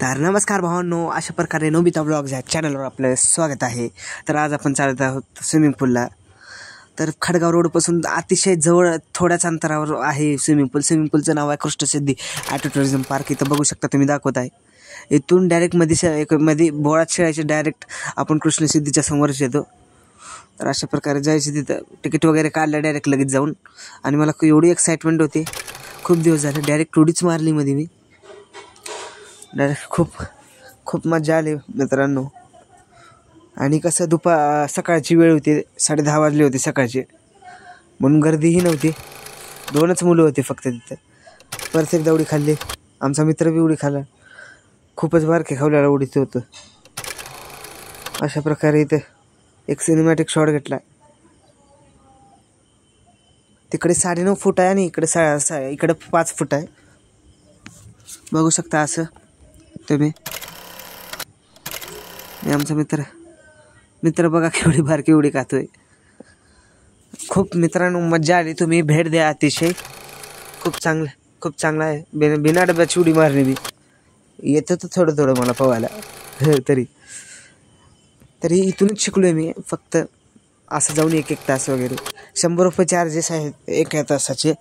तर नमस्कार भावांनो, अशा प्रकारे नोबिता ब्लॉग्स या चॅनलवर आपलं स्वागत आहे. तर आज आपण चालत आहोत स्विमिंग पूलला. तर खडगाव रोडपासून अतिशय जवळ थोड्याच अंतरावर आहे स्विमिंग पूल. स्विमिंग पूलचं नाव आहे कृष्णसिद्धी ॲटो टुरिझम पार्क. इथं बघू शकता तुम्ही, दाखवत आहे. इथून डायरेक्ट मध्ये बोळात खेळायचे डायरेक्ट आपण कृष्णसिद्धीच्या समोरच येतो. तर अशा प्रकारे जायचे, तिथं तिकीट वगैरे काढलं डायरेक्ट लगेच जाऊन. आणि मला एवढी एक्साइटमेंट होती, खूप दिवस झाले डायरेक्ट उडीच मारली मध्ये मी. डायरेक्ट खूप मजा आली मित्रांनो. आणि कसं सकाळची वेळ होती, 10:30 वाजले होते सकाळचे, म्हणून गर्दीही नव्हती. 2च मुलं होते फक्त तिथं. परत एकदा उडी खाल्ली, आमचा मित्र बी उडी खाल्ला. खूपच बारके खावल्याला उडीचं होतं. अशा प्रकारे इथं एक सिनेमॅटिक शॉट घेतला. तिकडे 9.5 फूट आहे आणि इकडे 5 फूट आहे. बघू शकता असं तुम्ही. आमचा मित्र बघा केवढी बारकी उडी खातोय. खूप मित्रांनो मजा आली. तुम्ही भेट द्या. अतिशय खूप चांगलं आहे. बिना डब्याची उडी मारणे बी येतं तर थोडं मला पोहायला. तरी इथूनच शिकलोय मी. फक्त असं जाऊन एक तास वगैरे 100 रुपये चार्जेस आहेत एका तासाचे.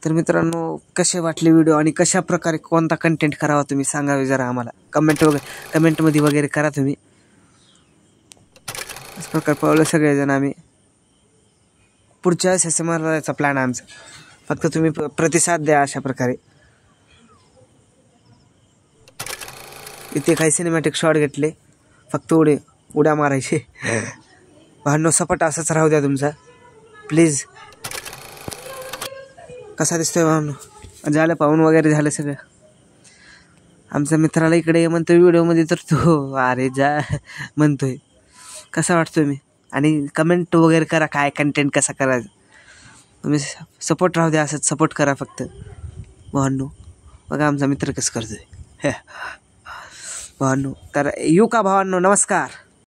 तर मित्रांनो, कसे वाटले व्हिडिओ आणि कशा प्रकारे कोणता कंटेंट करावा तुम्ही सांगावे जरा आम्हाला. कमेंटमध्ये वगैरे करा तुम्ही. अशा प्रकारे पावलं सगळेजण आम्ही. पुढच्या वेळेस असं मारायचा प्लॅन आहे आमचा. फक्त तुम्ही प्रतिसाद द्या अशा प्रकारे. इथे काही सिनेमॅटिक शॉट घेतले, फक्त उड्या मारायचे. भांडणं सपाट असंच राहू द्या तुमचा प्लीज. कसा दिसतोय भावनो? झालं पाहून वगैरे झालं सगळं. आमच्या मित्राला इकडे म्हणतोय व्हिडिओमध्ये, तर तो अरे जा म्हणतोय. कसा वाटतोय मी? आणि कमेंट वगैरे करा, काय कंटेंट कसा करायचं. तुम्ही सपोर्ट राहू द्या, असंच सपोर्ट करा फक्त भावांनो. बघा आमचा मित्र कसं करतोय भावांनो. तर येऊ का भावांनो? नमस्कार.